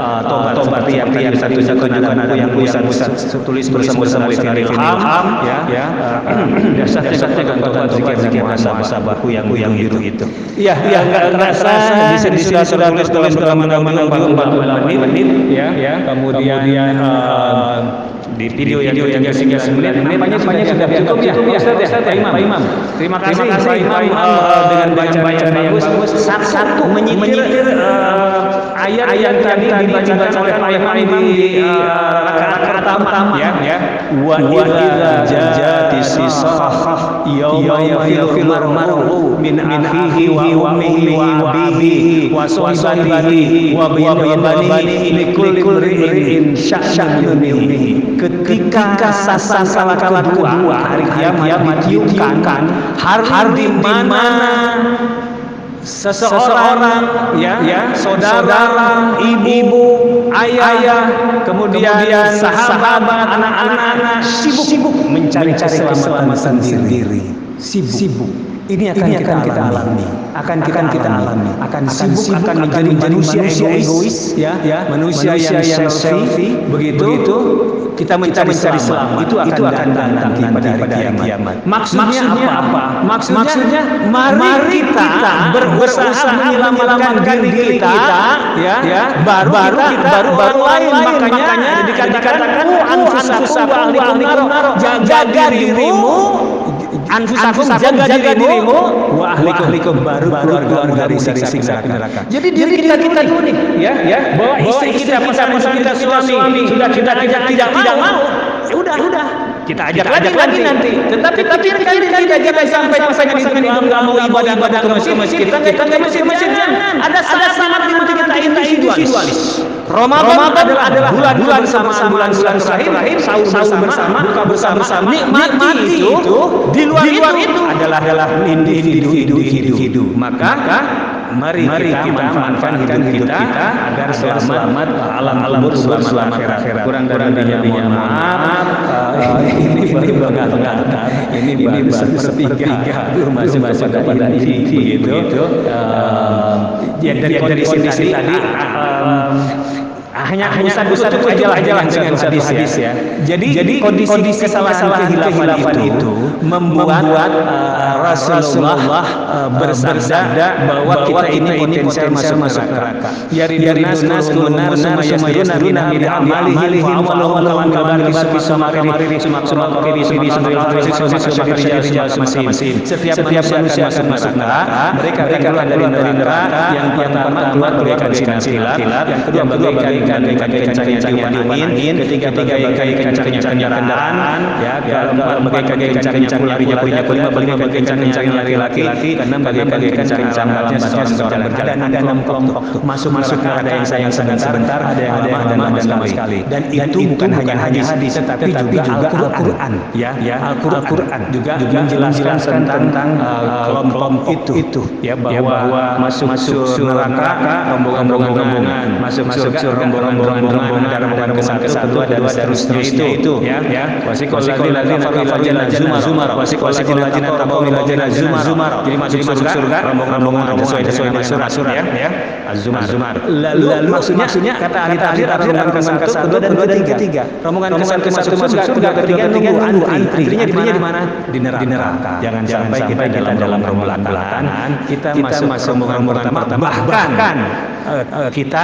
S2: tobat yang satu-satunya buku yang Ustaz tulis bersama Ilham, ya. Dasarnya kan tobat zikir muhasabah yang biru itu. Iya, enggak terasa di sudah tulis dalam 48 menit, ya. Kemudian di video yang 39 menit nampaknya sudah cukup ya Pak Imam. Terima kasih Pak Imam dengan baca-baca yang bagus. Satu menyitir ayat yang tadi dibacakan oleh Pak Imam di rakaat pertama ya. Wa idza ja'atis sahah yauma yafirul mar'u min akhihi wa ummihi wa abihi wa sahibatihi wa banihi likulli imrin sya'nun yughnihi. Ketika sangkala kedua hari kiamat ditiupkan, hari di mana seseorang ya saudara, ibu, ayah, kemudian sahabat, anak-anak sibuk mencari keselamatan sendiri. Sibuk. Ini akan kita alami. Akan kita alami. Akan sibuk akan menjadi manusia egois, ya, manusia yang selfie. Begitu kita mencari selamat. Itu akan datang pada hari kiamat. Maksudnya apa? Maksudnya mari kita berusaha menyelamatkan diri kita, ya. Baru lain, makanya dikatakan anfusakum wa ahlikum nar. Jaga dirimu, anfusakum jaga dirimu, wa ahlikum baru keluarga dari siksa neraka. Jadi diri kita unik, ya. Bahwa istri kita, pasangan kita, suami sudah kita tidak mau, ya udah. Kita ajak lagi nanti. Tetapi pikirkan kita sampai pasangan itu nggak mau ibadah ke masjid, kita ke masjid. Ada saat di mana kita individualis. Ramadan adalah bulan bulan terakhir, sahur bersama, buka bersama. Nikmati itu. Di luar itu adalah individu. Maka mari kita manfaatkan hidup kita agar selamat alam kubur, selamat akhirat. Kurang lebihnya maaf. Ini baru sepertiga masuk pada ini begitu. Ya dari sini tadi hanya satu aja lah dengan hadis ya. Jadi kondisi kesalahan kehilafan itu membuat Rasulullah bersabda bahwa kita ini potensial masuk neraka. Yariduna kullunar sumayasruna min amalihim wa amalu setiap manusia akan masuk neraka. Mereka akan keluar dari neraka. Yang pertama keluar bagaikan silat, yang kedua bagaikan kencangnya angin, ketiga bagaikan kencangnya kendaraan, ya, keempat bagaikan kencangnya larinya kelima bagaikan kencangnya laki-laki, keenam bagaikan kencangnya seorang berjalan. Ada 6 kelompok masuk ada yang sayang sebentar, ada yang lama sekali. Dan itu bukan hanya hadis, tetapi juga Al-Qur'an, ya. Al-Qur'an juga menjelaskan tentang kelompok itu, ya, bahwa masuk neraka rombongan, masuk surga rombongan ke satu dan seterusnya itu, ya. Wasiqul ladzina zumar. Jadi masuk surga rombongan sesuai dengan surah ya. Az-Zumar. Lalu maksudnya kata ahli rombongan ke-1, kedua dan ketiga. Rombongan ke-1 masuk surga, ketiga nunggu antri. Antrinya di mana? Di neraka. Jangan sampai kita dalam rombongan belakangan, kita masuk rombongan pertama, bahkan kita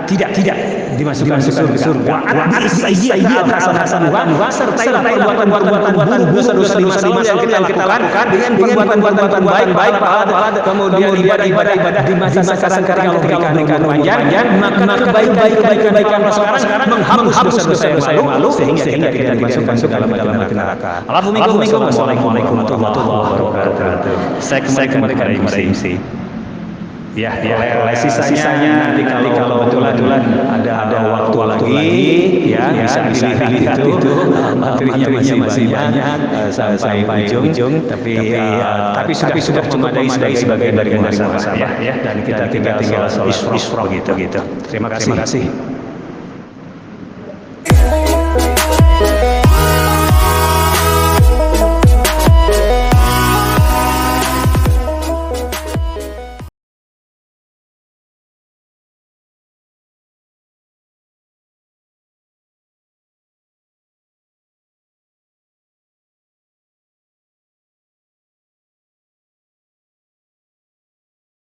S2: tidak dimasukkan ke surga. Sertailah perbuatan dosa-dosa di masa lalu yang kita lakukan dengan perbuatan baik, pahala, kemudian ibadah di masa sekarang ketika umur panjang, maka kebaikan sekarang menghapus dosa-dosa yang lalu sehingga tidak dimasukkan ke dalam neraka. Assalamualaikum warahmatullahi wabarakatuh. Saya kembali kepada MC. Ya, oleh sisanya nanti kalau betulan ada waktu lagi, ya, bisa dilihat itu materinya masih banyak sampai ujung, tapi sudah memadai sebagai dari muhasabah, ya, dan kita tinggal isra gitu. Terima kasih.